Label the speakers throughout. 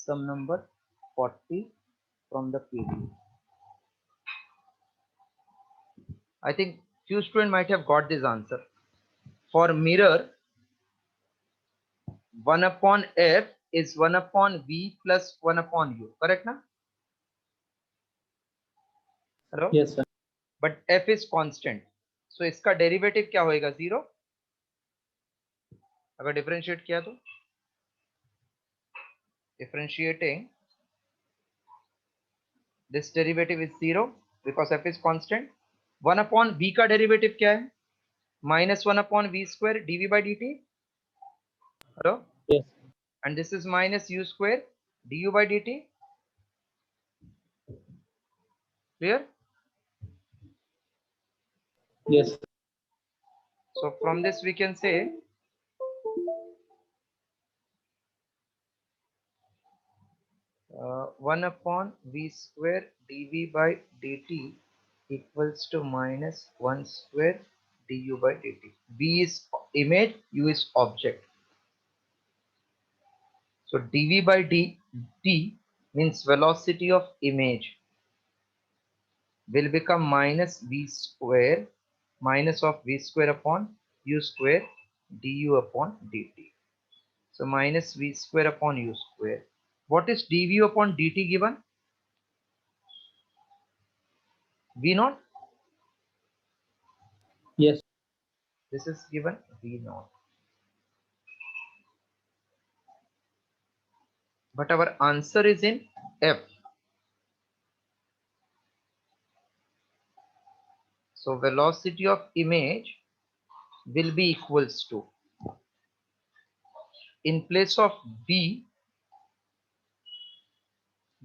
Speaker 1: sum number 40 from the PD. I think few students might have got this answer. For mirror, 1 upon f is 1 upon v plus 1 upon u. Correct na? Hello?
Speaker 2: Yes, sir.
Speaker 1: But f is constant. So इसका derivative क्या होएगा? 0. अगर differentiate किया तो differentiating this derivative is 0 because f is constant. 1 upon v का derivative क्या है? Minus 1 upon v square dv by dt. Hello?
Speaker 2: Yes.
Speaker 1: And this is minus u square du by dt. Clear?
Speaker 2: Yes.
Speaker 1: So from this we can say uh, 1 upon v square dv by dt equals to minus 1 square du by dt. V is image, u is object. So dv by dt means velocity of image will become minus v square minus of v square upon u square du upon dt. So minus v square upon u square. What is dv upon dt given? V naught.
Speaker 2: Yes.
Speaker 1: This is given v naught. But our answer is in f. So velocity of image will be equals to, in place of v,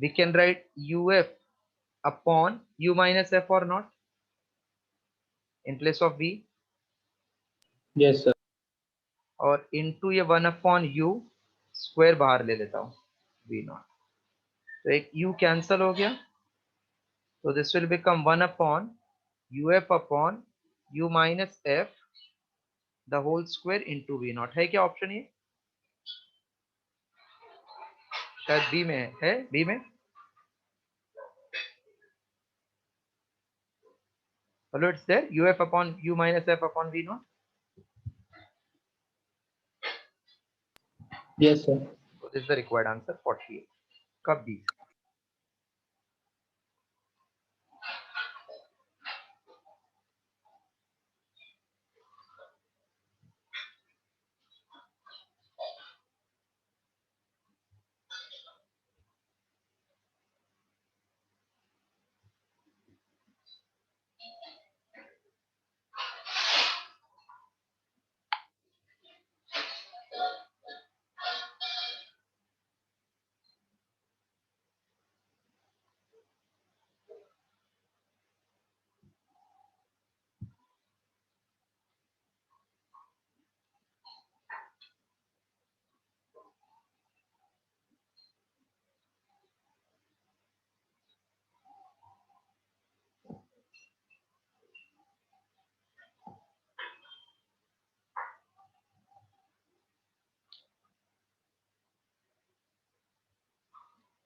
Speaker 1: we can write uf upon u minus f or not in place of v,
Speaker 2: Yes, sir.
Speaker 1: और into ये 1 upon u square बाहर ले लेता हूँ v naught. तो एक u cancel हो गया, तो this will become 1 upon uf upon u minus f the whole square into v naught. है क्या ऑप्शन ये? शायद बी में है बी में. Hello, it's there, uf upon u minus f upon v naught.
Speaker 2: Yes, sir.
Speaker 1: So this is the required answer 48. कब B?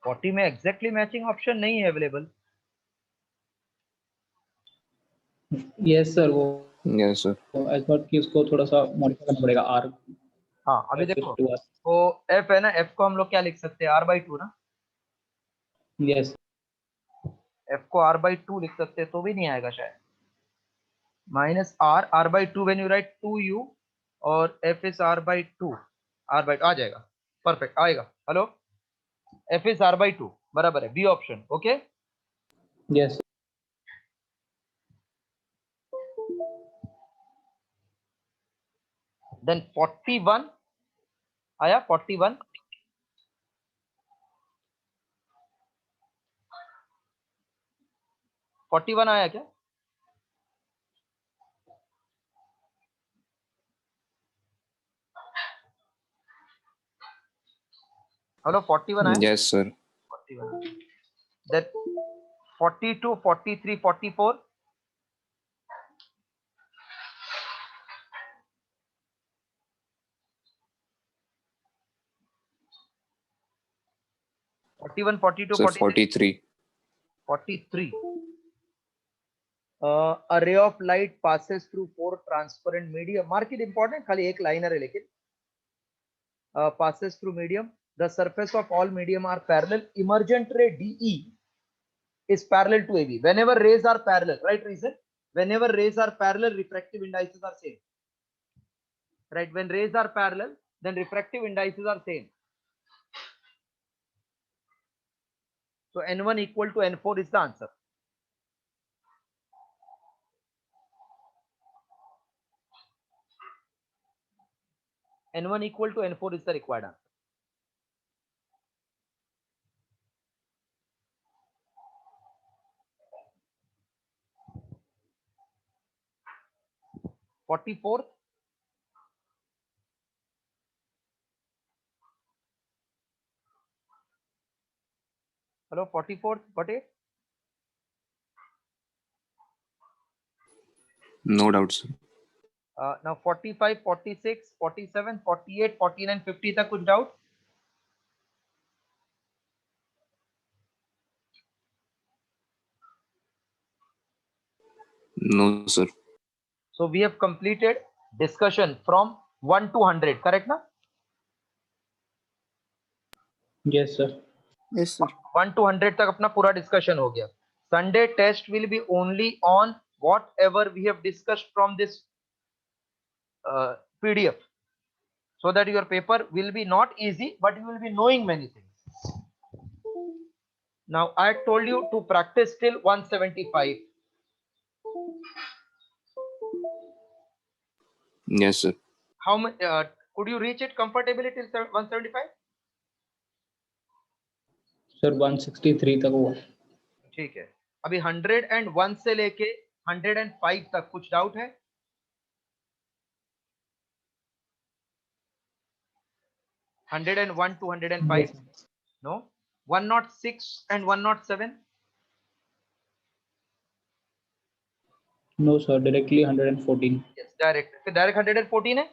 Speaker 1: Forty में exactly matching option नहीं है अवेलेबल.
Speaker 2: Yes, sir. वो
Speaker 3: Yes, sir.
Speaker 2: आई थॉट कि उसको थोड़ा सा modify करना पड़ेगा r.
Speaker 1: हाँ अभी
Speaker 2: F is
Speaker 1: देखो,
Speaker 2: to r.
Speaker 1: तो f है ना, f को हम लोग क्या लिख सकते हैं? r/2 ना.
Speaker 2: Yes.
Speaker 1: f को r/2 लिख सकते हैं तो भी नहीं आएगा शायद. Minus r/2 when you right 2u और f is r/2 आ जाएगा. परफेक्ट आएगा. हेलो, f is r/2 बराबर है B option. Okay.
Speaker 2: Yes.
Speaker 1: Then 41 आया. 41 41 आया क्या? हेलो 41 आया.
Speaker 3: Yes, sir.
Speaker 1: 41. Then 42, 43, 44. 41, 42,
Speaker 3: Sir,
Speaker 1: 43.
Speaker 3: 43.
Speaker 1: 43. A ray of light passes through four transparent medium. Mark it important. खाली एक liner है लेकिन. Passes through medium. The surface of all medium are parallel. Emergent ray DE is parallel to AB. Whenever rays are parallel, right reason? Whenever rays are parallel, refractive indices are same. Right? When rays are parallel, then refractive indices are same. So N1 equal to N4 is the answer. N1 equal to N4 is the required answer. Forty-fourth. Hello, 44th, got it?
Speaker 3: No doubt, sir.
Speaker 1: Now 45, 46, 47, 48, 49, 50 तक कुछ doubt?
Speaker 3: No, sir.
Speaker 1: So we have completed discussion from 1 to 100, correct na?
Speaker 2: Yes, sir.
Speaker 4: Yes, sir.
Speaker 1: 1 to 100 तक अपना पूरा discussion हो गया. Sunday test will be only on whatever we have discussed from this PDF, so that your paper will be not easy, but you will be knowing many things. Now I told you to practice till 175.
Speaker 3: Yes, sir.
Speaker 1: How much could you reach it comfortably till 175?
Speaker 2: Sir 163 तक हुआ.
Speaker 1: ठीक है. अभी 101 से लेके 105 तक कुछ doubt है? Hundred and one to 105.
Speaker 2: Yes.
Speaker 1: No. 106 and 107.
Speaker 2: No, sir. Directly 114.
Speaker 1: Yes, direct. फिर direct 114 है.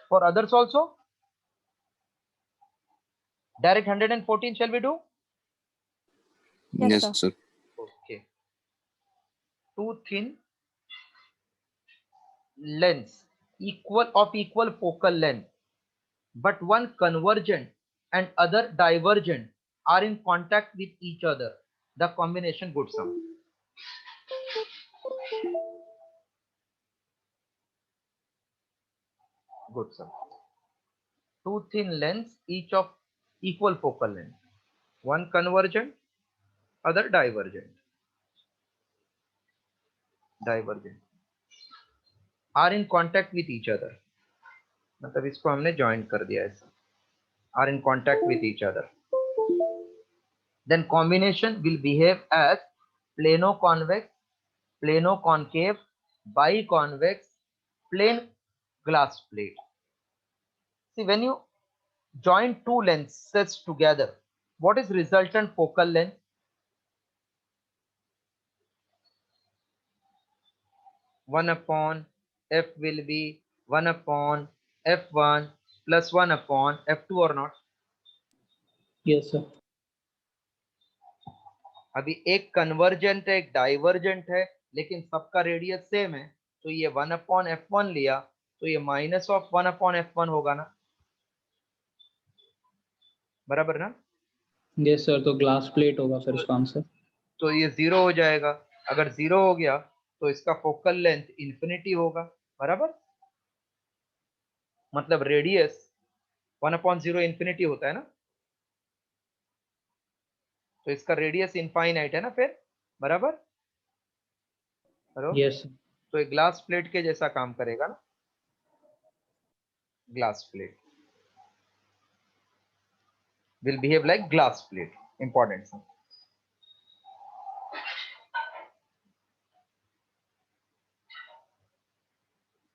Speaker 1: For others also. Direct 114 shall we do?
Speaker 3: Yes,
Speaker 4: sir.
Speaker 3: sir.
Speaker 1: Okay. Two thin lengths equal focal length, but one convergent and other divergent are in contact with each other. The combination good sum. Good sum. Two thin lengths, each of equal focal length. One convergent, other divergent. Are in contact with each other. मतलब इसको हमने join कर दिया ऐसा. Are in contact with each other. Then combination will behave as plano-convex, plano-concave, biconvex, plane glass plate. See, when you join two lenses together, what is resultant focal length? One upon f will be 1 upon f1 plus 1 upon f2 or not?
Speaker 2: Yes, sir.
Speaker 1: अभी एक convergent है, एक divergent है, लेकिन सबका radius same है, तो ये 1 अपॉन f1 लिया, तो ये माइनस ऑफ 1 अपॉन f1 होगा ना, बराबर ना?
Speaker 2: Yes, sir. तो ग्लास प्लेट होगा सर इसका आंसर.
Speaker 1: तो ये 0 हो जाएगा. अगर 0 हो गया तो इसका फोकल लेंथ इंफिनिटी होगा, बराबर? मतलब रेडियस 1 अपॉन 0 इंफिनिटी होता है ना, तो इसका रेडियस इनफाइनाइट है ना फिर, बराबर? हेलो?
Speaker 2: Yes.
Speaker 1: तो ये ग्लास प्लेट के जैसा काम करेगा ना, glass plate will behave like glass plate. Important.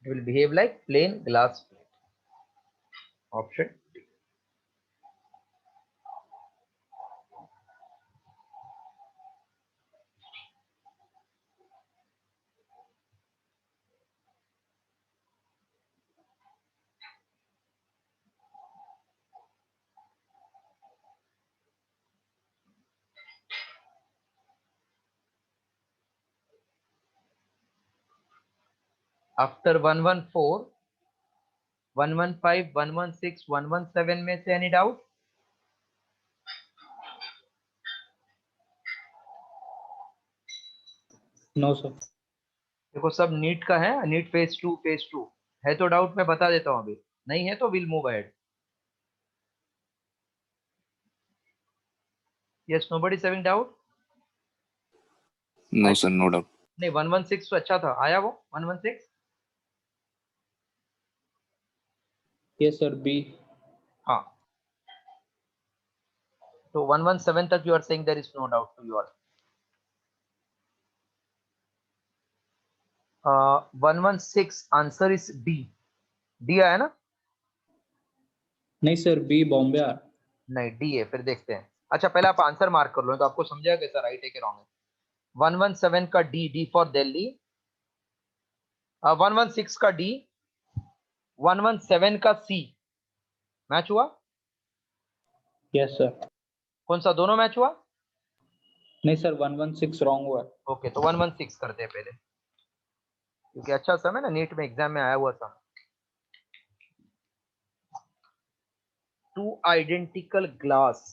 Speaker 1: It will behave like plain glass plate. Option D. After 114, 115, 116, 117 में से एनी डाउट?
Speaker 2: No sir.
Speaker 1: देखो सब नीट का है, नीट फेज टू है, तो डाउट मैं बता देता हूँ अभी, नहीं है तो will move ahead. Yes, nobody having doubt?
Speaker 3: No, sir. No doubt.
Speaker 1: नहीं, 116 तो अच्छा था, आया वो 116?
Speaker 2: Yes sir, B.
Speaker 1: हाँ, तो 117 तक you are saying there is no doubt to you all. 116 answer is D. D आया ना?
Speaker 2: नहीं सर, बी बॉम्बे आर।
Speaker 1: नहीं, डी है, फिर देखते हैं. अच्छा, पहले आप आंसर मार्क कर लो तो आपको समझेगा कैसा राइट है कि रॉन्ग है. 117 का डी, डी फॉर दिल्ली. 116 का डी, 117 का सी. मैच हुआ?
Speaker 2: Yes sir.
Speaker 1: कौन सा, दोनों मैच हुआ?
Speaker 2: नहीं सर, 116 रॉन्ग हुआ है।
Speaker 1: ओके, तो 116 करते हैं पहले, क्योंकि अच्छा समय ना, नीट में एग्जाम में आया हुआ था. Two identical glass,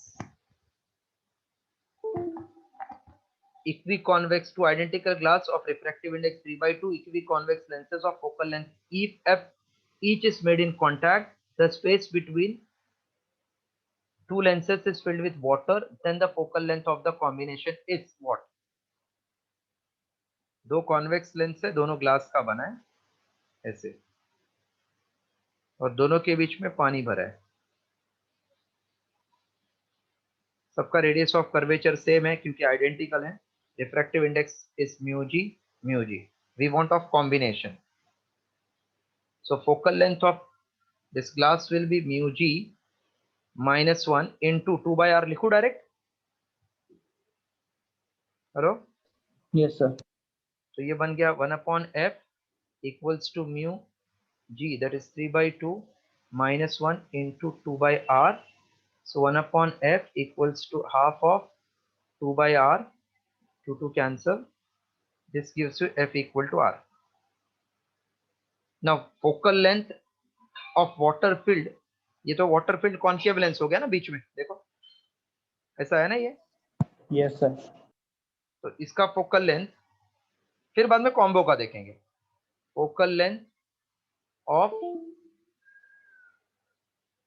Speaker 1: equiconvex, two identical glass of refractive index 3/2, equiconvex lenses of focal length if each is made in contact, the space between two lenses is filled with water, then the focal length of the combination is what? दो convex lens है, दोनों glass का बना है ऐसे, और दोनों के बीच में पानी भरा है. सबका रेडियस ऑफ कर्वेचर सेम है क्योंकि आइडेंटिकल है. Refractive index is mu G, mu G. We want of combination, so focal length of this glass will be mu g minus 1 into 2 by r. लिखो डायरेक्ट. Hello,
Speaker 2: yes sir.
Speaker 1: तो ये बन गया 1 upon f equals to mu g, that is 3/2 minus 1 into 2 by r. So 1 upon f equals to half of 2 by r, 2 cancel. This gives you f equal to r. Now focal length of water filled, ये तो water filled concave lens हो गया ना बीच में, देखो ऐसा है ना ये.
Speaker 2: Yes sir.
Speaker 1: तो इसका फोकल लेंथ फिर बाद में कॉम्बो का देखेंगे. फोकल लेंथ ऑफ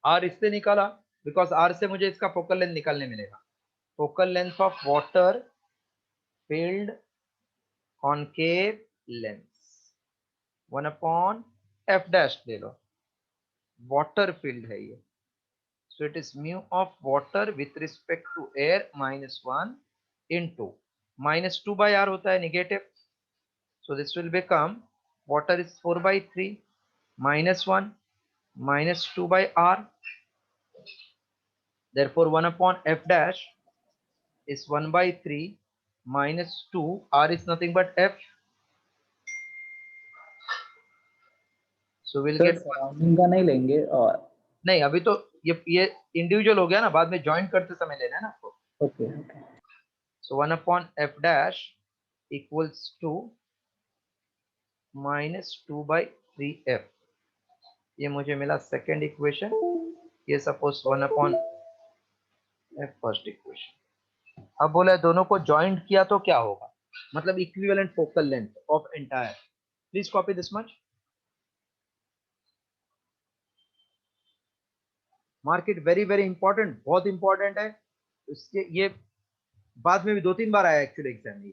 Speaker 1: आर इससे निकाला, बिकॉज आर से मुझे इसका फोकल लेंथ निकालने मिलेगा. Focal length of water field concave lens 1 upon F dash ले लो, वाटर फील्ड है ये. So it is mu of water with respect to air minus 1 into minus 2 by R होता है negative. So this will become water is 4/3 minus 1 minus 2 by r. Therefore 1 upon f dash is 1/3 minus 2, r is nothing but f. So we'll
Speaker 2: sir
Speaker 1: get,
Speaker 2: surrounding का नहीं लेंगे और
Speaker 1: नहीं अभी तो ये इंडिविजुअल हो गया ना, बाद में ज्वाइन करते समय लेना है ना आपको.
Speaker 2: Okay okay.
Speaker 1: So 1 upon f dash equals to minus 2 by 3f. ये मुझे मिला सेकेंड इक्वेशन. ये suppose 1 upon f first equation. अब बोला है दोनों को ज्वाइंट किया तो क्या होगा, मतलब equivalent focal length of entire. Please copy this much, market very very important, बहुत इंपॉर्टेंट है. इसके ये बाद में भी 2-3 बार आया एक्चुअली एग्जाम में.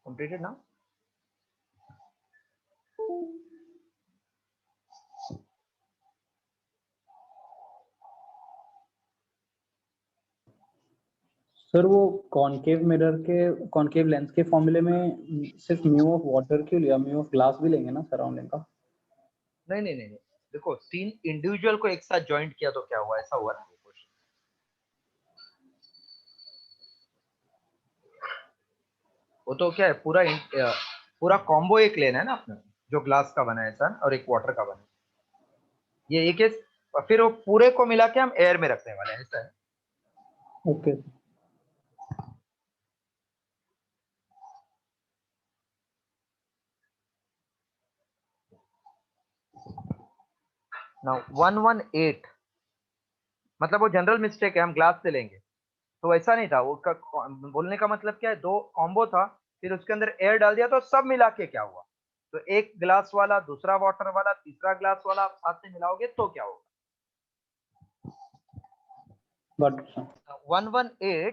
Speaker 1: Completed now?
Speaker 2: सर वो कॉनकेव मिरर के कॉनकेव लेंस के फॉर्मूले में सिर्फ म्यू ऑफ वाटर क्यों लिया, म्यू ऑफ ग्लास भी लेंगे ना सराउंडिंग का?
Speaker 1: नहीं नहीं नहीं नहीं, देखो 3 इंडिविजुअल को एक साथ ज्वाइंट किया तो क्या हुआ, ऐसा हुआ ना क्वेश्चन। वो तो क्या है, पूरा कॉम्बो एक लेना है ना अपने, जो ग्लास का बना है सर और एक वाटर का बना है, ये एक है, फिर वो पूरे को मिला के हम एयर में रखने वाले हैं, ऐसा है।
Speaker 2: ओके।
Speaker 1: नाउ 118 मतलब वो जनरल मिस्टेक है, हम ग्लास से लेंगे तो ऐसा नहीं था, वो बोलने का मतलब क्या है, दो कॉम्बो था, फिर उसके अंदर एयर डाल दिया तो सब मिला के क्या हुआ, तो एक ग्लास वाला, दूसरा वाटर वाला, तीसरा ग्लास वाला आप साथ में मिलाओगे तो क्या होगा।
Speaker 2: बट
Speaker 1: 118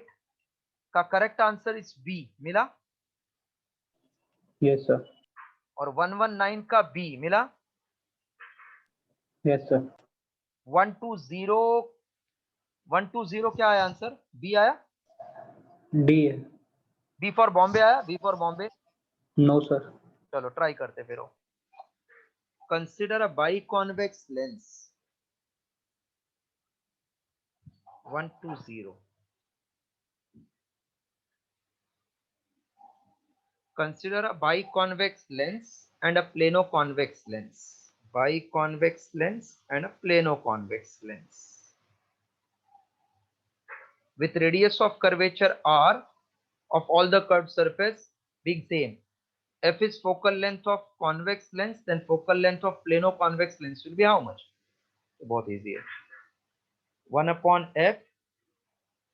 Speaker 1: का करेक्ट आंसर इज बी, मिला।
Speaker 2: Yes sir.
Speaker 1: और 119 का बी मिला।
Speaker 2: Yes sir.
Speaker 1: 120 क्या आया आंसर, बी आया।
Speaker 2: डी है।
Speaker 1: बी फॉर बॉम्बे आया, B for Bombay.
Speaker 2: No sir.
Speaker 1: चलो ट्राई करते फिर। Consider a biconvex lens 120. Consider a biconvex lens and a plano-convex lens. Biconvex lens and a plano-convex lens. With radius of curvature r of all the curved surface being same. F is focal length of convex lens, then focal length of plano-convex lens will be how much? Both easy. 1 upon f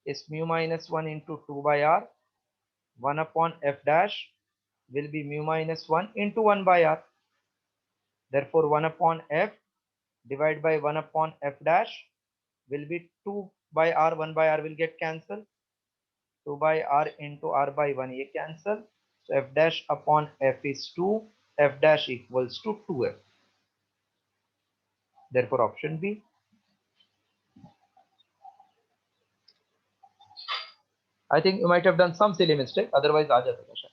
Speaker 1: is mu minus 1 into 2 by r. 1 upon f dash will be mu minus 1 into 1 by r. Therefore 1 upon f divided by 1 upon f dash will be 2 by r, 1 by r will get cancelled. 2 by r into r by 1 ye cancel. So f dash upon f is 2, f dash equals to 2f. Therefore option B. I think you might have done some silly mistake, otherwise aa jata question.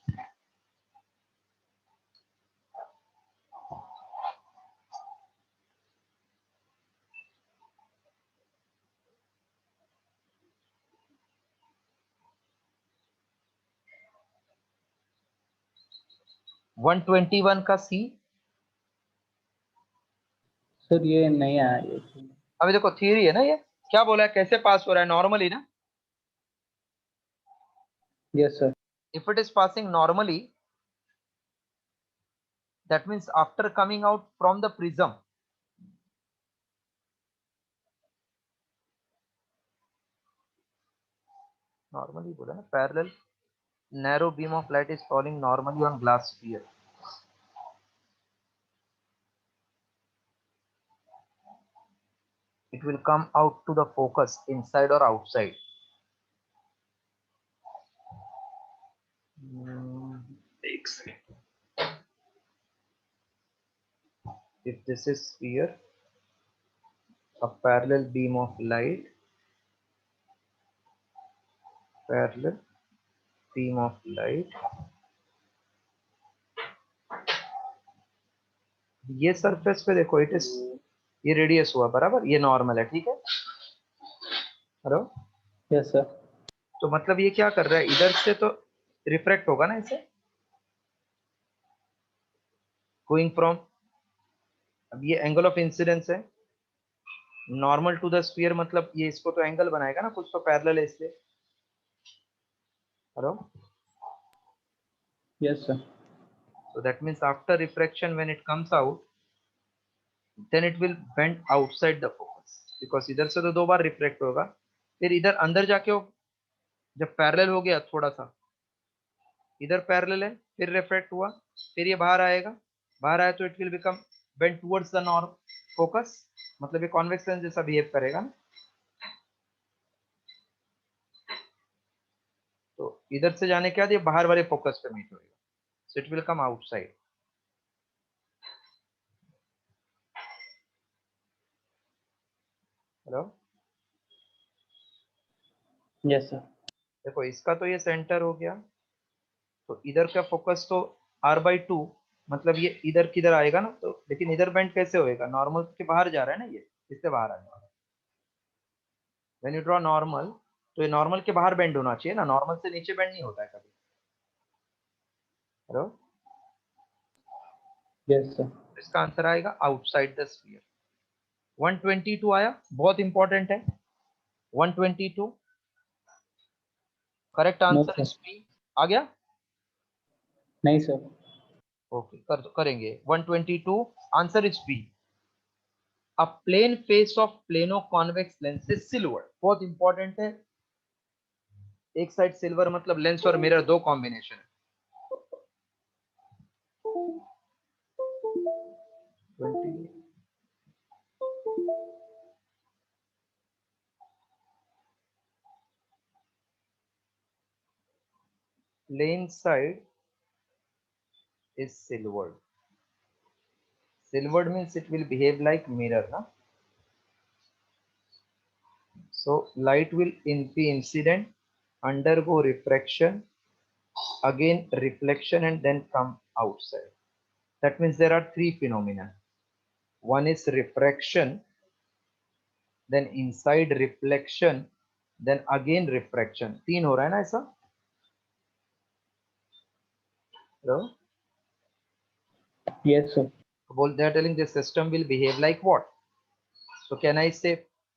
Speaker 1: One 121 का सी।
Speaker 2: Sir ये नहीं आया ये।
Speaker 1: अभी देखो theory है ना, ये क्या बोला है, कैसे पास हो रहा है, नॉर्मली ना।
Speaker 2: Yes sir.
Speaker 1: If it is passing normally, that means after coming out from the prism, normally बोला ना, parallel narrow beam of light is falling normally on glass sphere. It will come out to the focus inside or outside. If this is sphere, a parallel beam of light, parallel beam of light, ये surface पे देखो, it is, ये radius हुआ बराबर, ये normal है, ठीक है। Hello
Speaker 2: yes sir.
Speaker 1: तो मतलब ये क्या कर रहा है, इधर से तो रिफ्रैक्ट होगा ना इसे, गोइंग फ्रॉम, अब ये एंगल ऑफ इंसिडेंस है, नॉर्मल टू द स्फीयर, मतलब ये इसको तो एंगल बनाएगा ना, कुछ तो पैरेलल है इसलिए। Hello,
Speaker 2: Yes, sir.
Speaker 1: so that means after refraction when it comes out, then it will bend outside the focus, because इधर से तो 2 बार रिफ्रैक्ट होगा, फिर इधर अंदर जाके वो जब पैरेलल हो गया थोड़ा सा, इधर पैरेलल है, फिर रिफ्रैक्ट हुआ, फिर ये बाहर आएगा, बाहर आया तो it will become bend towards the norm focus, मतलब ये कॉन्वेक्स लेंस जैसा बिहेव करेगा ना। तो इधर से जाने के बाद ये बाहर वाले फोकस पे मीट होएगा, so it will come outside. Hello,
Speaker 2: Yes, sir.
Speaker 1: देखो इसका तो ये सेंटर हो गया, तो इधर का फोकस तो r/2, मतलब ये इधर किधर आएगा ना, तो लेकिन इधर बेंड कैसे होएगा, नॉर्मल के बाहर जा रहा है ना ये, इससे बाहर आने वाला है। व्हेन यू ड्रॉ नॉर्मल, तो ये नॉर्मल के बाहर बेंड होना चाहिए ना, नॉर्मल से नीचे बेंड नहीं होता है कभी। Hello,
Speaker 2: Yes, sir.
Speaker 1: इसका आंसर आएगा आउटसाइड द स्फीयर। 122 आया, बहुत इंपॉर्टेंट है 122, correct
Speaker 2: No,
Speaker 1: answer
Speaker 2: sir.
Speaker 1: Is B. आ गया,
Speaker 2: नहीं sir.
Speaker 1: ओके करेंगे 122, answer is B. A plane face of plano convex lens is silver, बहुत इंपॉर्टेंट है, एक साइड सिल्वर मतलब लेंस और मिरर दो कॉम्बिनेशन है। 20 plane side is silvered. Silvered means it will behave like mirror, na? So light will be incident, undergo refraction, again reflection, and then come outside. That means there are 3 phenomena. One is refraction, then inside reflection, then again refraction. 3 हो रहा है ना ऐसा? Hello?
Speaker 2: Yes, sir.
Speaker 1: They are telling the system will behave like what? So can I say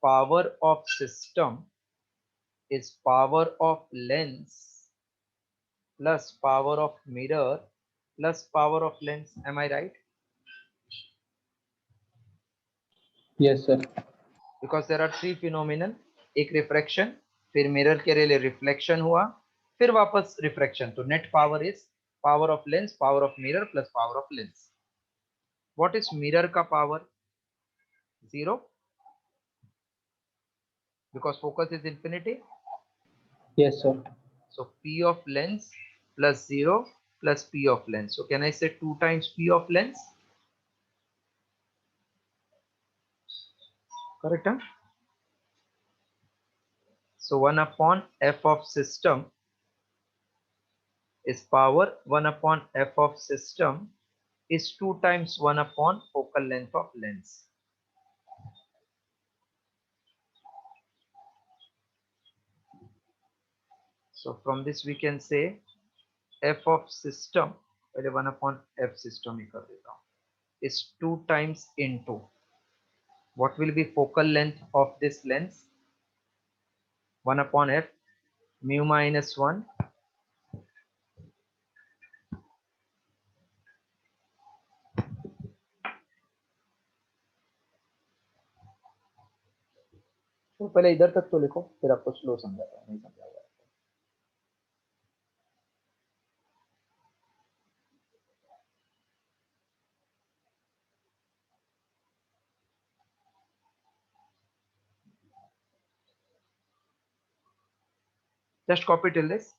Speaker 1: power of system is power of lens plus power of mirror plus power of lens? Am I right?
Speaker 2: Yes, sir.
Speaker 1: Because there are 3 phenomenon, एक refraction, फिर mirror के लिए reflection हुआ, फिर वापस refraction, तो net power is power of lens, power of mirror plus power of lens. What is mirror का power? 0, because focus is infinity.
Speaker 2: Yes, sir.
Speaker 1: So p of lens plus 0 plus p of lens. So can I say 2 times p of lens? Correct, huh? So 1 upon f of system is power, 1 upon f of system is 2 times 1 upon focal length of lens. So from this we can say f of system, पहले 1 upon f system ही कर देता हूँ, is 2 times into what will be focal length of this lens, 1 upon f mu minus 1 तो पहले इधर तक तो लिखो, फिर आपको स्लो समझाता हूँ, नहीं समझा हुआ है। Just copy till this.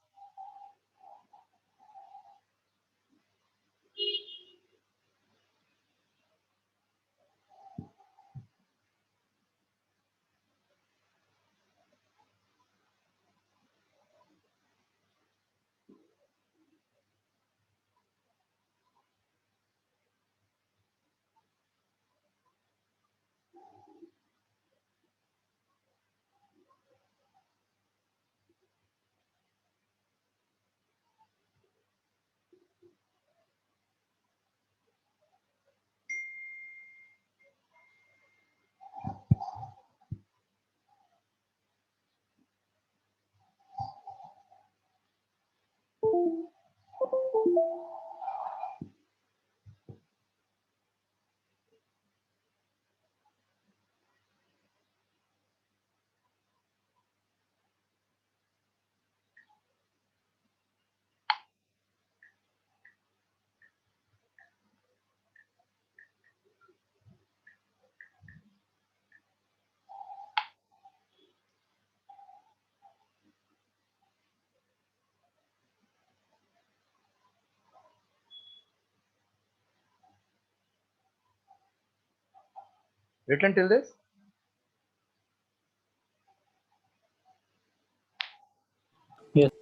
Speaker 1: Written till this?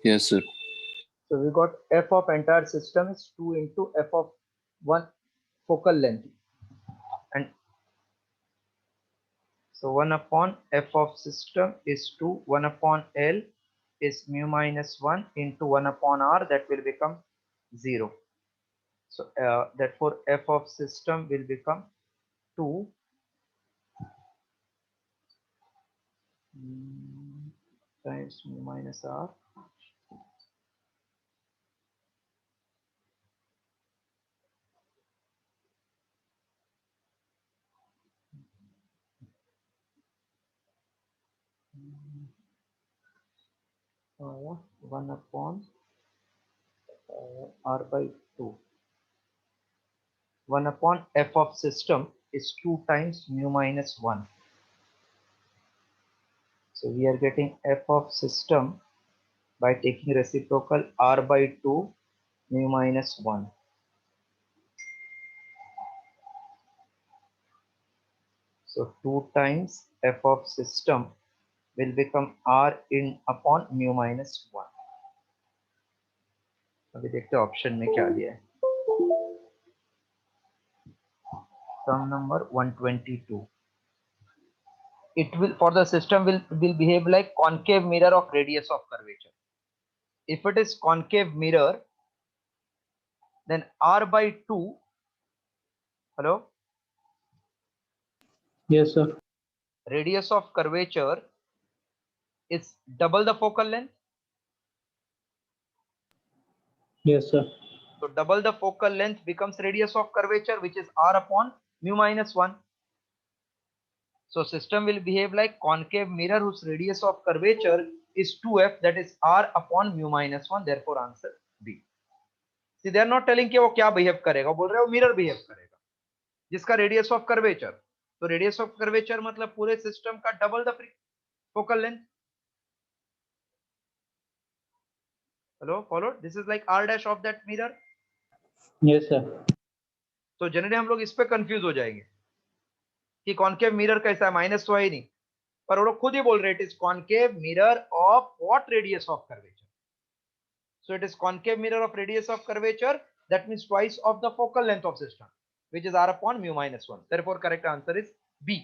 Speaker 3: Yes, sir.
Speaker 1: So we got f of entire system is 2 into f of one focal length, and so 1 upon f of system is 2, 1 upon L is mu minus 1 into 1 upon R, that will become 0. So therefore f of system will become 2 times mu minus R uh, 1 upon R by 2. 1 upon f of system is 2 times mu minus 1. So we are getting f of system by taking reciprocal R by 2 mu minus 1. So 2 times f of system will become R in upon mu minus 1. अभी देखते हैं option में क्या दिया है. Sum number 122. It will, for the system will behave like concave mirror of radius of curvature. If it is concave mirror, then R by 2, hello,
Speaker 2: Yes, sir.
Speaker 1: radius of curvature is double the focal length.
Speaker 2: Yes, sir.
Speaker 1: So double the focal length becomes radius of curvature, which is R upon mu minus 1. So system will behave like concave mirror whose radius of curvature is 2f, that is R upon mu minus 1. Therefore answer B. See, they are not telling कि वो क्या behave करेगा, बोल रहे हो mirror behave करेगा जिसका radius of curvature. तो radius of curvature मतलब पूरे system का double the focal length. Hello, followed? This is like R dash of that mirror.
Speaker 2: Yes, sir.
Speaker 1: तो जनरली हम लोग इस पे कंफ्यूज हो जाएंगे कि कॉनकेव मिरर कैसा है, माइनस तो है ही नहीं, पर वो लोग खुद ही बोल रहे it is concave mirror of what radius of curvature. So it is concave mirror of radius of curvature, that means twice of the focal length of system, which is r upon mu minus 1. Therefore correct answer is B.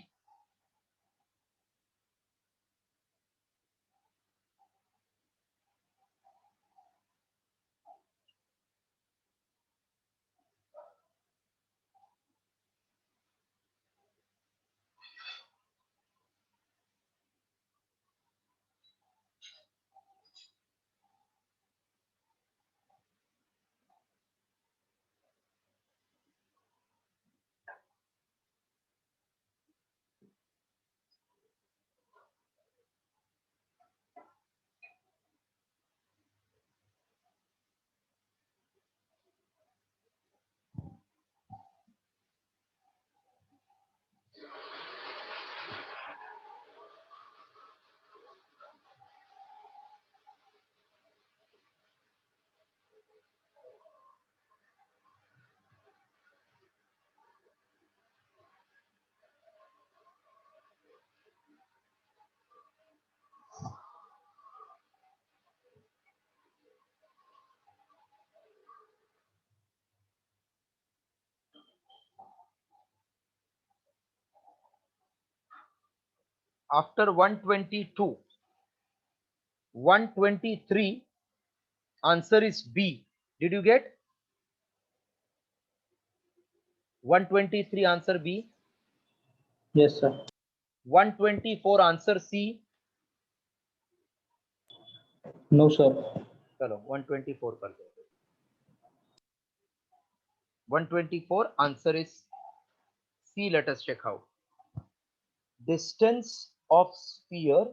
Speaker 1: After 122, 123 answer is B. Did you get 123 answer B?
Speaker 2: Yes, sir.
Speaker 1: 124 answer C.
Speaker 2: No, sir.
Speaker 1: चलो 124 कर दो. 124 answer is C. Let us check out. Distance of sphere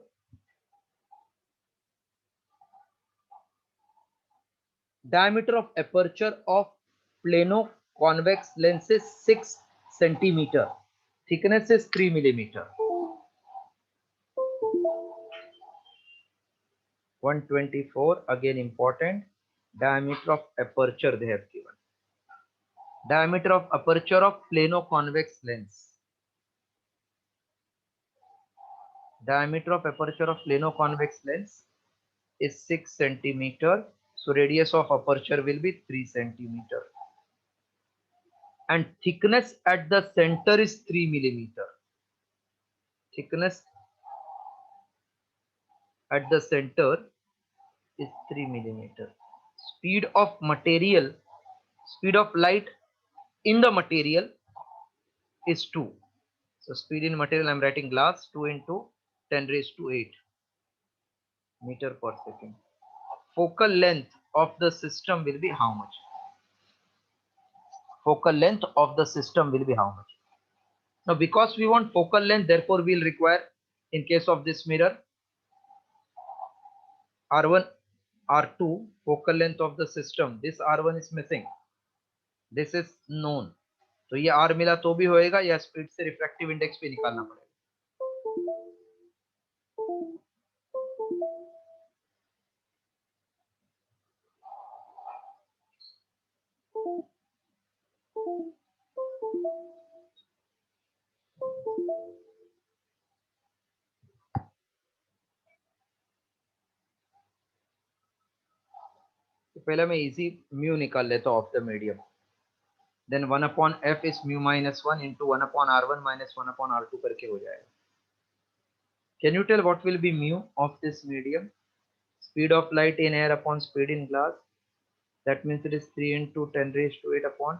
Speaker 1: diameter of aperture of plano convex lens is 6 centimeter, thickness is 3 millimeter. 124 again important, diameter of aperture they have given, diameter of aperture of plano convex lens. Diameter of aperture of plano convex lens is 6 centimeter. So radius of aperture will be 3 centimeter. And thickness at the center is 3 millimeter. Thickness at the center is 3 millimeter. Speed of material, speed of light in the material is 2. So speed in material, I'm writing glass, 2 into 10 raised to 8 meter per second. Focal length of the system will be how much? Focal length of the system will be how much? Now because we want focal length, therefore we'll require, in case of this mirror, R1, R2, focal length of the system. This R1 is missing. This is known. तो ये R मिला तो भी होएगा या speed से refractive index पे निकालना पड़ेगा? तो पहले मैं इजी म्यू निकाल लेता हूँ of the medium. Then 1 upon f is mu minus 1 into 1 upon r1 minus 1 upon r2 करके हो जाएगा. Can you tell what will be mu of this medium? Speed of light in air upon speed in glass. That means it is 3 into 10 raised to 8 upon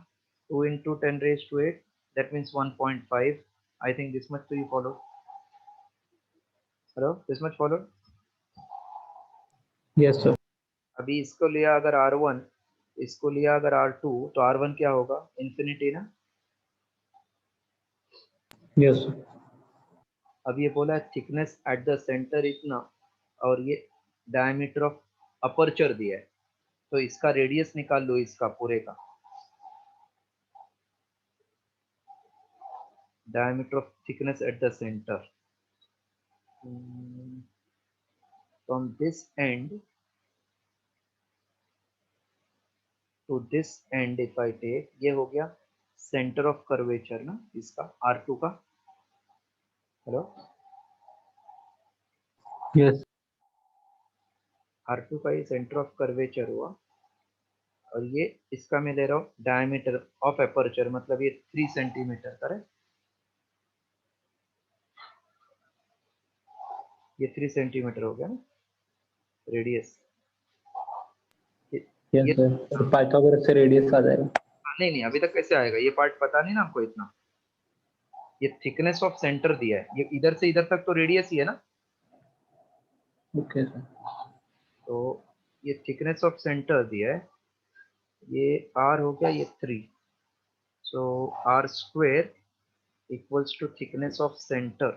Speaker 1: 2 into 10 raised to 8. That means 1.5. I think this much do you follow? Hello? This much followed?
Speaker 2: Yes sir.
Speaker 1: अभी इसको लिया अगर R1, इसको लिया अगर R2, तो R1 क्या होगा? इन्फिनिटी ना?
Speaker 2: Yes sir.
Speaker 1: अब ये बोला थिकनेस एट द सेंटर इतना और ये डायमीटर ऑफ अपर्चर दिया है, तो इसका रेडियस निकाल लो इसका पूरे का. Diameter of thickness at the centre from this end to this end if I take, ये हो गया सेंटर ऑफ कर्वेचर ना इसका R2 का. Hello,
Speaker 2: Yes.
Speaker 1: R2 का ये सेंटर ऑफ कर्वेचर हुआ और ये इसका मैं ले रहा हूँ डायमीटर ऑफ अपर्चर, मतलब ये 3 सेंटीमीटर करेक्ट. ये 3 सेंटीमीटर हो गया ना रेडियस.
Speaker 2: Yes
Speaker 1: ये
Speaker 2: sir. तो पाइथागोरस से रेडियस आ जाएगा.
Speaker 1: नहीं नहीं, अभी तक कैसे आएगा ये पार्ट पता नहीं ना आपको इतना. ये थिकनेस ऑफ सेंटर दिया है, ये इधर से इधर तक तो रेडियस ही है ना.
Speaker 2: Okay sir.
Speaker 1: तो ये थिकनेस ऑफ सेंटर दिया है, ये r हो गया ये 3. So r square equals to thickness of centre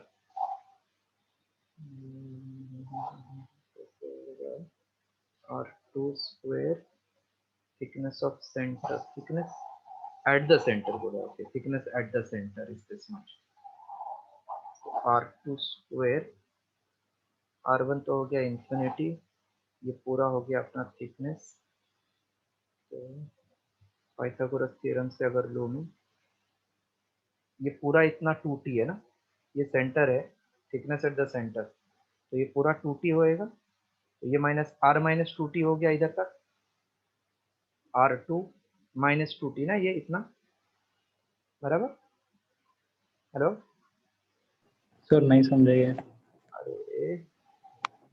Speaker 1: r2 square thickness of center, thickness at the center बोला. Okay, thickness at the center is this much. So r2 square, r1 तो हो गया इंफिनिटी, ये पूरा हो गया अपना थिकनेस. तो पाइथागोरस थ्योरम से अगर लो मैं, ये पूरा इतना 2t है ना, ये सेंटर है, थिकनेस एट द सेंटर, तो ये पूरा 2t होएगा. तो ये माइनस r माइनस 2t हो गया इधर तक, r2 माइनस 2t ना, ये इतना बराबर. हेलो,
Speaker 2: सर नहीं समझे ये.
Speaker 1: अरे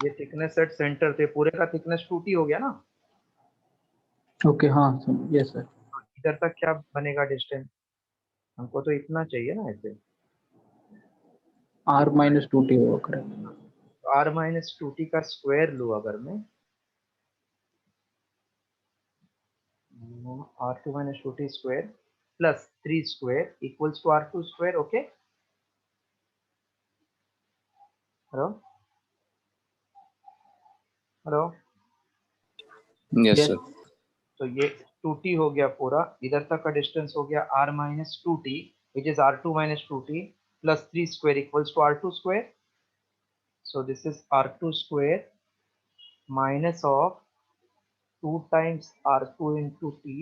Speaker 1: ये थिकनेस एट सेंटर थे, पूरे का थिकनेस 2t हो गया ना.
Speaker 2: ओके हाँ सर. Yes sir.
Speaker 1: इधर तक क्या बनेगा डिस्टेंस? हमको तो इतना चाहिए ना ऐसे.
Speaker 2: R minus 2t होगा करेक्ट.
Speaker 1: r माइनस 2t का स्क्वायर लूँ अगर मैं, r2 minus 2t square plus 3 square equals to r2 square. Okay, hello hello.
Speaker 3: Yes,
Speaker 2: Yes.
Speaker 3: sir.
Speaker 1: तो ये 2t हो गया पूरा, इधर तक का डिस्टेंस हो गया r minus 2t which is r2 minus 2t plus 3 square equals to r2 square. So this is r2 square minus of 2 times r2 into t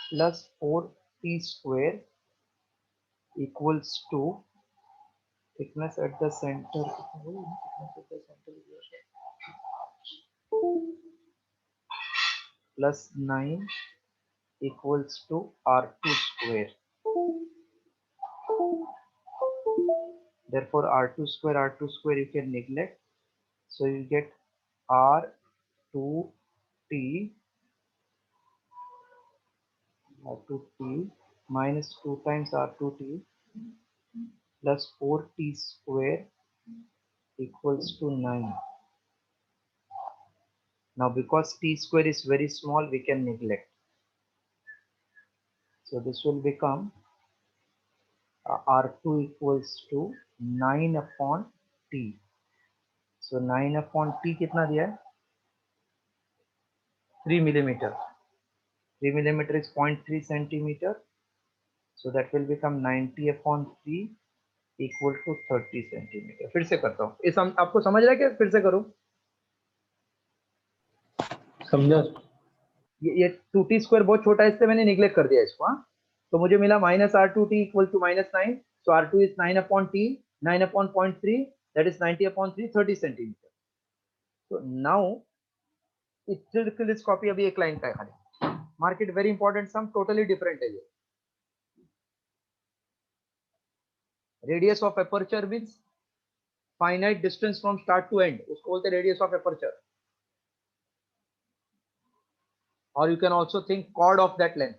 Speaker 1: plus 4t square equals to thickness at the center, thickness at the center plus 9 equals to R2 square. Therefore R2 square you can neglect, so you get R2t minus 2 times R2t plus 4t square equals to 9. Now because t square is very small, we can neglect. So this will become R2 equals to 9 upon t. So 9 upon t कितना दिया है? 3 millimeter. 3 millimeter is 0.3 centimeter. So that will become 90 upon 3 equal to 30 centimeter. फिर से करता हूँ. इस आपको समझ रहा है कि फिर से करूँ?
Speaker 2: समझा?
Speaker 1: ये 2t स्क्वायर बहुत छोटा है, इससे मैंने निग्लेक्ट कर दिया इसको. हाँ, तो मुझे मिला minus R2t equal to minus 9. So R2 is 9 upon t, 9 upon 0.3, that is 90 upon 3, 30 centimetre. तो नाउ इट्स कॉपी अभी एक लाइन का है खाली. Mark it very important some, totally different है ये. Radius of aperture means finite distance from start to end, उसको बोलते हैं रेडियस ऑफ एपर्चर. और you can also think chord of that length.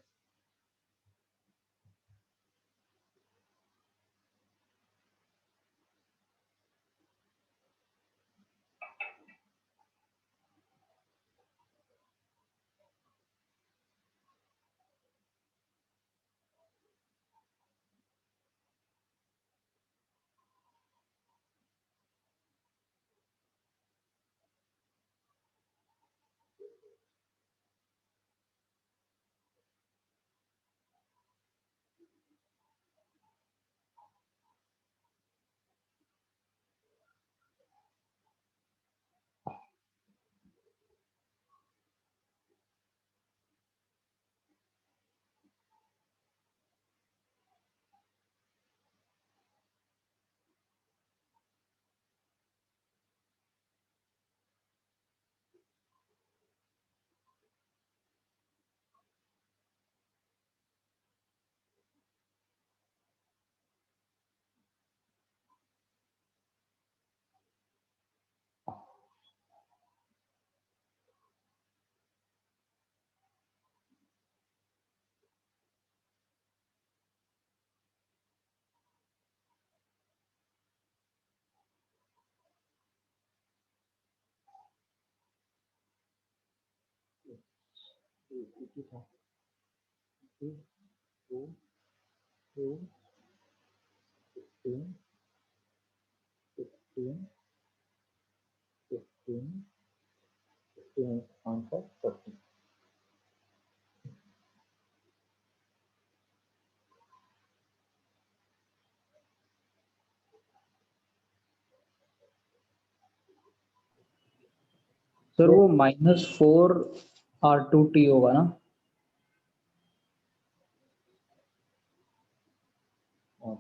Speaker 2: Sir वो -4R2t होगा ना?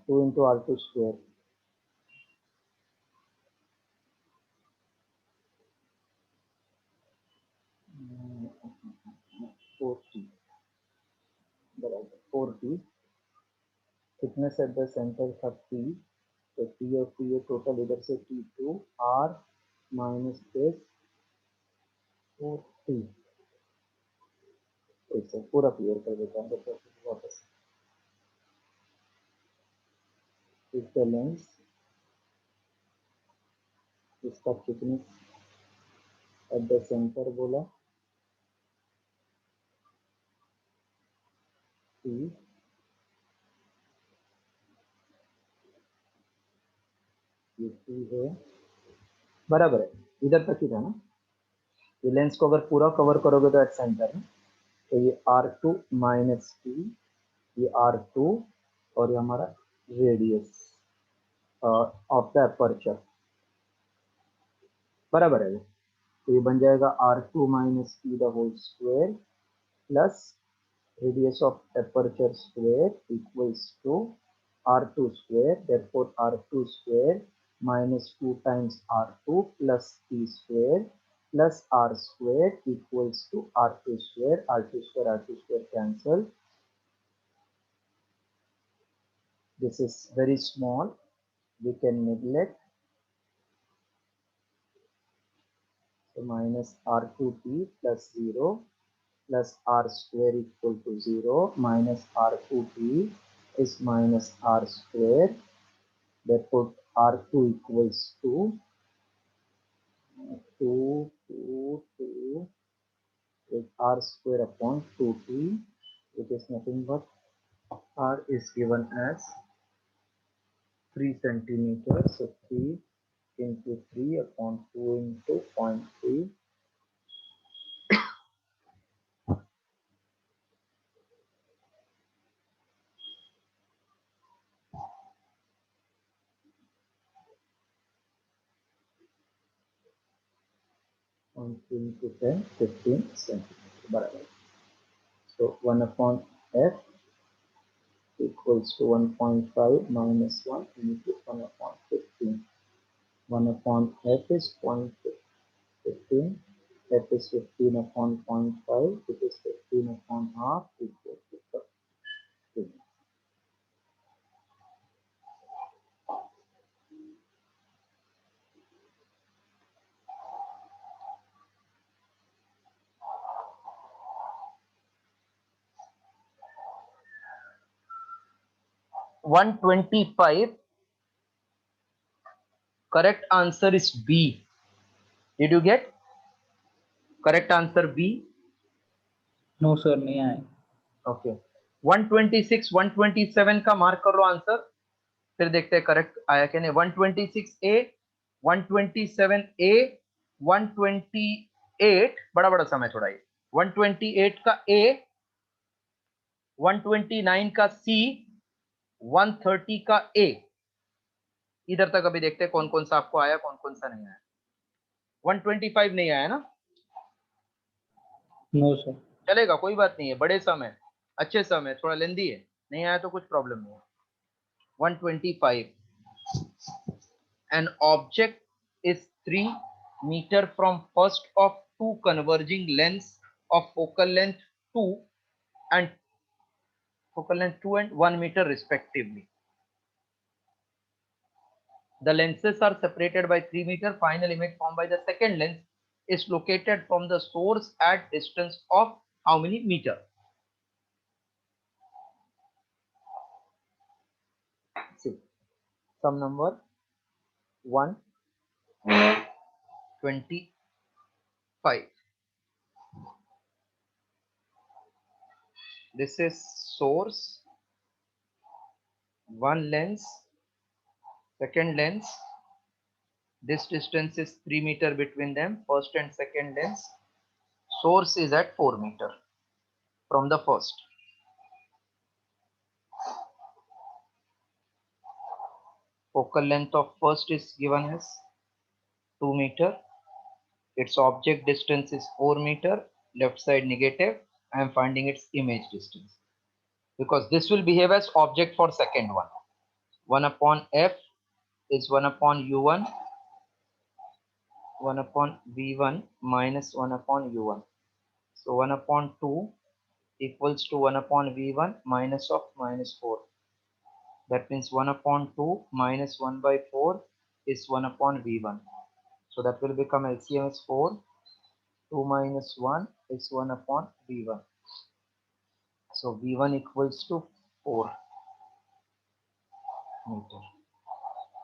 Speaker 1: 2 into R2 square. Mm, 4t. बराबर 4t. Thickness at the centre था t. तो t और t ये टोटल इधर से t2 r minus this 4t. ऐसे पूरा क्लियर कर देता हूँ तो वापस. इस द लेंस, इसका थिकनेस एट द सेंटर बोला t. ये t है, बराबर है, इधर तक ही था ना. ये लेंस को अगर पूरा कवर करोगे तो एट सेंटर है. तो ये R2 माइनस t, ये R2 और ये हमारा रेडियस ऑफ द अपर्चर, बराबर है. तो ये बन जाएगा R2 minus t the whole square plus radius of aperture square equals to R2 square, therefore R2 square minus 2 times R2 plus T square plus R square equals to R2 square, R2 square, R2 square cancel. This is very small, we can neglect. So minus R2T plus 0 plus R square equal to 0 minus R2T is minus R square. Therefore R2 equals to 2 is R square upon 2T. It is nothing but R is given as 3 centimeters. So 3 into 3 upon 2 into 0.3. 0.3 into 10, 15 centimeters. Barabar. So 1 upon F equals to 1.5 minus 1 into 1 upon 15. 1 upon F is 0.15. F is 15 upon 0.5. It is 15 upon half equal to 15. 125. Correct answer is B. Did you get correct answer B?
Speaker 2: No sir नहीं आए.
Speaker 1: Okay. 126, 127 का mark कर लो answer, फिर देखते हैं correct आया क्या नहीं. 126A, 127A, 128 बड़ा बड़ा समय थोड़ा ये. 128 का A, 129 का C, 130 का A. इधर तक अभी देखते हैं कौन कौन सा आपको आया, कौन कौन सा नहीं आया. 125 नहीं आया ना,
Speaker 2: नो सर.
Speaker 1: चलेगा कोई बात नहीं है. बड़े सम है, अच्छे सम है, थोड़ा लेंदी है, नहीं आया तो कुछ प्रॉब्लम नहीं है. 125. An object is 3 meter from first of two converging lengths of focal length 2 and 1 meter respectively. The lenses are separated by 3 meter. Final image formed by the second lens is located from the source at distance of how many meter? See, sum number 125. This is source, one lens, second lens. This distance is 3 meter between them, first and second lens. Source is at 4 meter from the first. Focal length of first is given as 2 meter. Its object distance is 4 meter. Left side negative. I am finding its image distance, because this will behave as object for second one. 1 upon F is 1 upon U1, 1 upon V1 minus 1 upon U1. So 1 upon 2 equals to 1 upon V1 minus of minus 4. That means 1 upon 2 minus 1 by 4 is 1 upon V1. So that will become LCM is 4. 2 minus 1 is 1 upon V1. So V1 equals to 4 meter.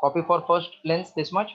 Speaker 1: Copy for first lens this much.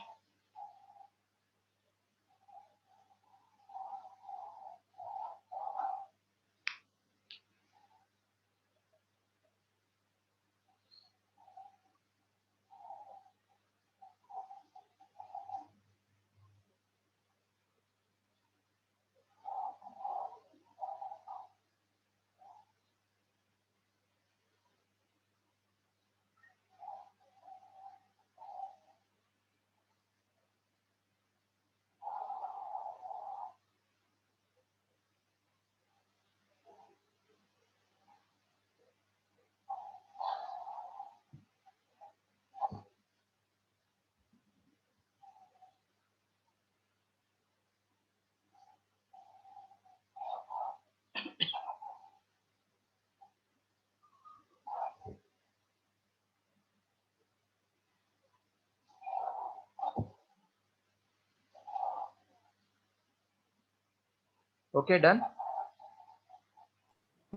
Speaker 1: Okay done.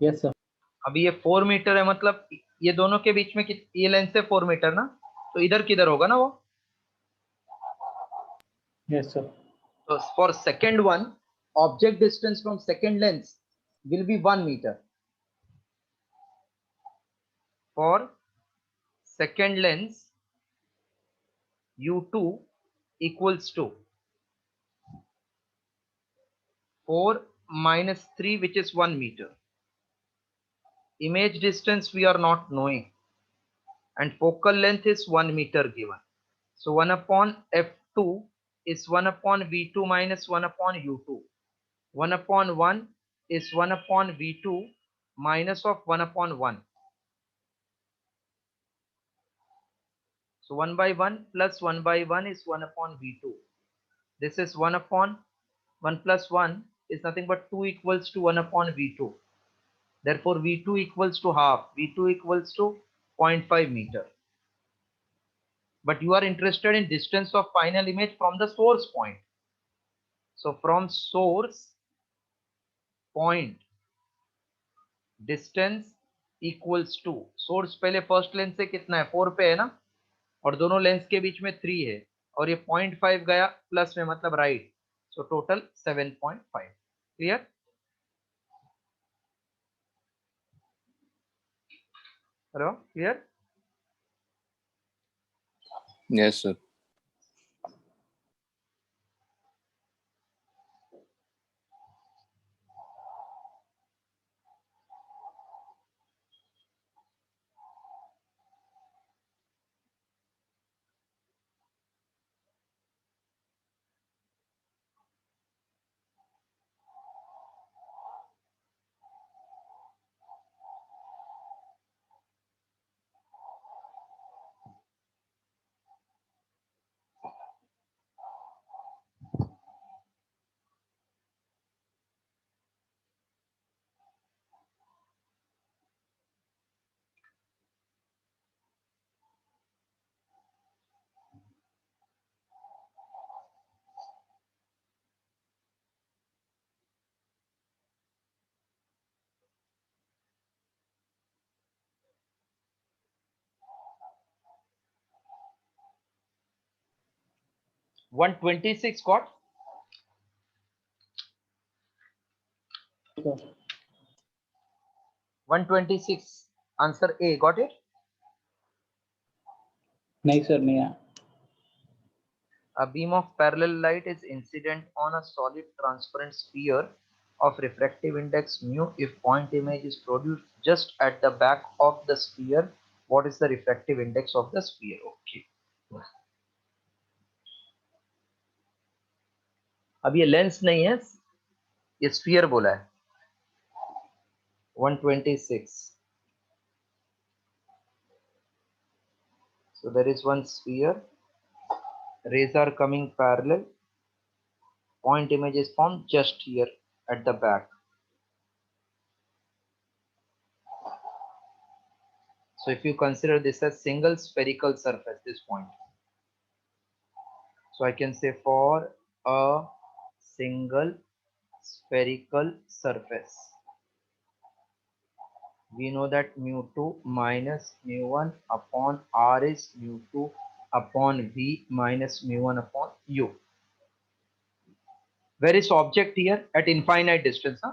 Speaker 2: Yes sir.
Speaker 1: अभी ये 4 metre है, मतलब ये दोनों के बीच में ये length है 4 मीटर ना, तो इधर किधर होगा ना वो।
Speaker 2: Yes sir.
Speaker 1: So for second one, object distance from second lens will be 1 meter. For second lens, U2 equals to 4 minus 3, which is 1 meter. Image distance we are not knowing, and focal length is 1 meter given. So 1 upon f2 is 1 upon v2 minus 1 upon u2. 1 upon 1 is 1 upon v2 minus of 1 upon 1. So 1 by 1 plus 1 by 1 is 1 upon v2. This is 1 upon 1 plus 1 is nothing but 2 equals to 1 upon v2. Therefore v2 equals to half. v2 equals to 0.5 meter. But you are interested in distance of final image from the source point. So from source point, distance equals to, source पहले first lens से कितना है 4 पे है ना, और दोनों lens के बीच में 3 है, और ये 0.5 गया प्लस में मतलब right, so total 7.5. Clear? Hello, clear?
Speaker 3: Yes, sir.
Speaker 1: One 126 got?
Speaker 2: Sir
Speaker 1: 126 answer A got it?
Speaker 2: नहीं सर, नहीं आया।
Speaker 1: A beam of parallel light is incident on a solid transparent sphere of refractive index mu if point image is produced just at the back of the sphere. What is the refractive index of the sphere? Okay. अब ये lens नहीं है, ये sphere बोला है. 126. So there is one sphere, rays are coming parallel, point image is formed just here at the back. So if you consider this as single spherical surface, this point, so I can say for a single spherical surface, we know that mu2 minus mu1 upon r is mu2 upon v minus mu1 upon u. Where is object here? At infinite distance, huh?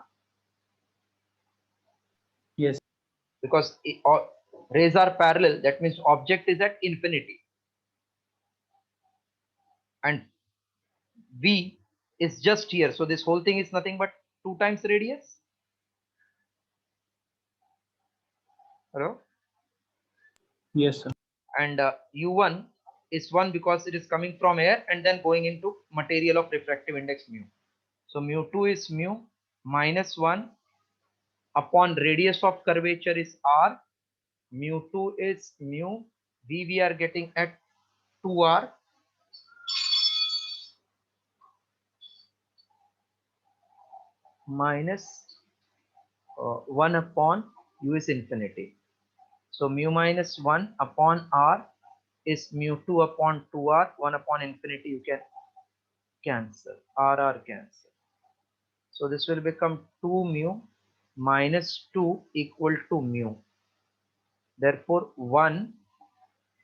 Speaker 2: Yes
Speaker 1: Because rays are parallel, that means object is at infinity, and v is just here, so this whole thing is nothing but 2 times radius. Hello?
Speaker 2: Yes sir.
Speaker 1: And u1 is 1 because it is coming from air and then going into material of refractive index mu. So mu2 is mu minus 1 upon radius of curvature is r. Mu2 is mu, v we are getting at 2r, minus 1 upon u is infinity. So mu minus 1 upon r is mu2 upon 2r. 1 upon infinity you can cancel, r cancel. So this will become 2 mu minus 2 equal to mu. Therefore 1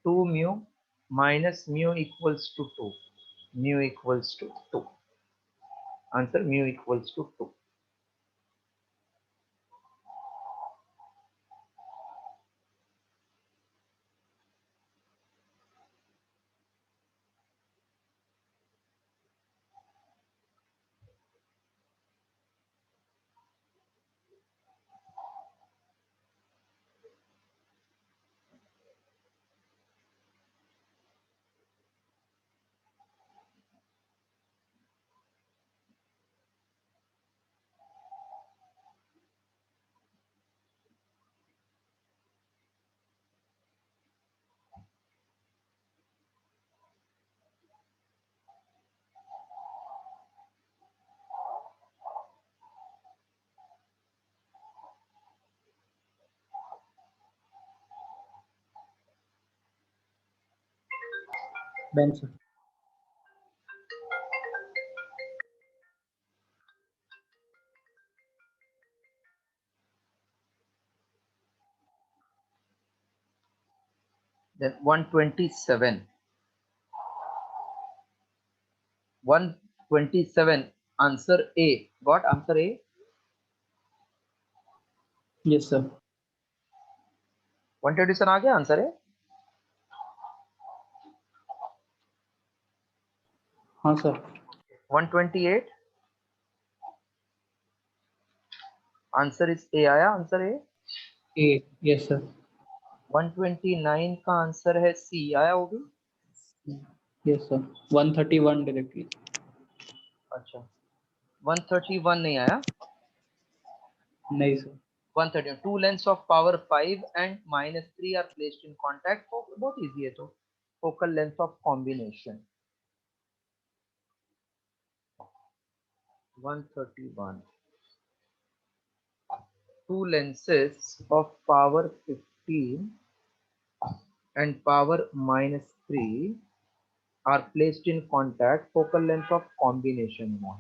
Speaker 1: 2 mu minus mu equals to 2. Mu equals to 2. Answer, mu equals to 2.
Speaker 2: Done, sir.
Speaker 1: Then 127. 127. Answer A. Got answer A?
Speaker 2: Yes, sir.
Speaker 1: 127 आ गया answer है?
Speaker 2: हाँ sir.
Speaker 1: 128. Answer is A. आया answer A?
Speaker 2: A. Yes, sir.
Speaker 1: 129 का answer है सी. आया वो भी?
Speaker 2: Yes, sir. 131 directly.
Speaker 1: अच्छा, 131 नहीं आया.
Speaker 2: नहीं sir.
Speaker 1: 130. Two lengths of power 5 and minus 3 are placed in contact. तो बहुत easy है. तो focal length of combination 131. Two lenses of power 15 and power minus 3 are placed in contact. Focal length of combination 1.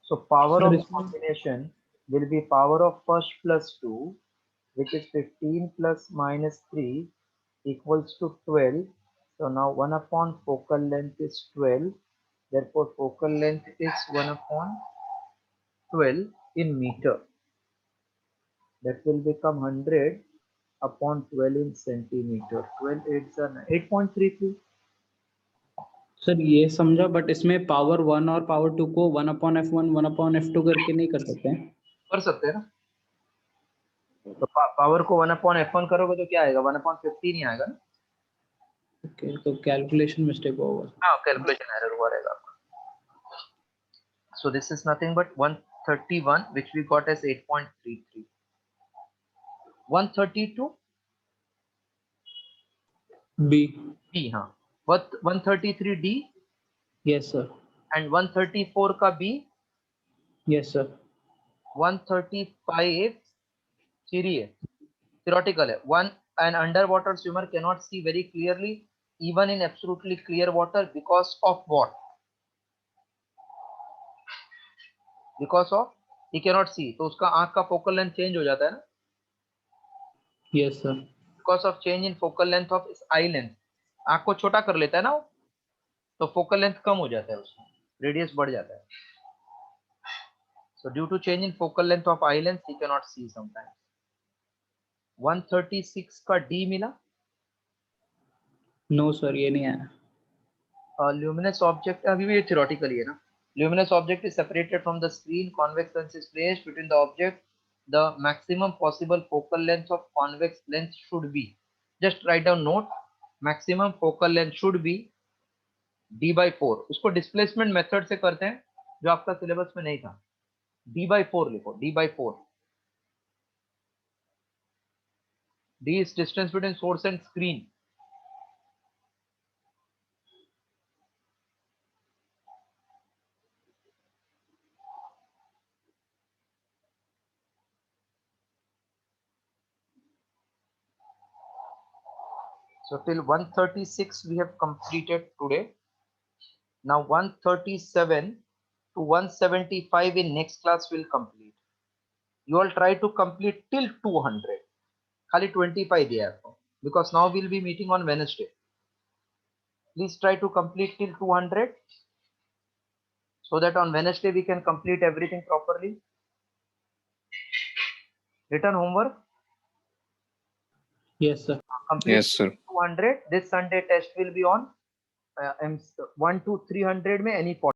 Speaker 1: So power
Speaker 2: Sir,
Speaker 1: of
Speaker 2: इसमें
Speaker 1: combination will be power of first plus 2, which is 15 plus minus 3 equals to 12. So now 1 upon focal length is 12. Therefore focal length is 1 upon 12 in meter. That will become 100 upon 12 in centimeter. 12 8 are 8.33.
Speaker 2: Sir ये समझा, but इसमें power 1 और power 2 को 1/f1 1/f2 करके नहीं कर सकते हैं?
Speaker 1: कर सकते हैं ना. तो पावर को 1 upon f1 करोगे तो क्या आएगा? 1 upon 15 ही आएगा ना.
Speaker 2: ओके, तो कैलकुलेशन मिस्टेक होगा.
Speaker 1: हाँ, कैलकुलेशन एरर हुआ रहेगा. So this is nothing but 131, which we got as 8.33. 132
Speaker 2: B.
Speaker 1: D. हाँ, what 133 D
Speaker 2: Yes sir.
Speaker 1: and 134 का B.
Speaker 2: Yes sir.
Speaker 1: 135 theory है, theoretical है. One, an underwater swimmer cannot see very clearly even in absolutely clear water because of what? Because of he cannot see. तो उसका आंख का focal length change हो जाता है ना.
Speaker 2: Yes sir.
Speaker 1: Because of change in focal length of his eye length. आंख को छोटा कर लेता है ना वो, तो फोकल लेंथ कम हो जाता है, उसका रेडियस बढ़ जाता है. So due to change in focal length of eye length, he cannot see sometimes. 136 का D मिला.
Speaker 2: No sir, ये नहीं आया.
Speaker 1: Luminous object अभी भी theoretically है ना. Luminous object is separated from the screen. Convex lens is placed between the object. The maximum possible focal length of convex lens should be. Just write down note. Maximum focal length should be D/4. उसको displacement method से करते हैं, जो आपका syllabus में नहीं था. D/4 लिखो. D/4. D is distance between source and screen. So till 136 we have completed today. Now 137 to 175 in next class we'll complete. You all try to complete till 200. खाली 25 दिया है आपको, because now we'll be meeting on Wednesday. Please try to complete till 200 so that on Wednesday we can complete everything properly. Written homework?
Speaker 2: Yes, sir.
Speaker 1: Complete
Speaker 3: Yes, sir.
Speaker 1: 200. This Sunday test will be on 1 to 300 में any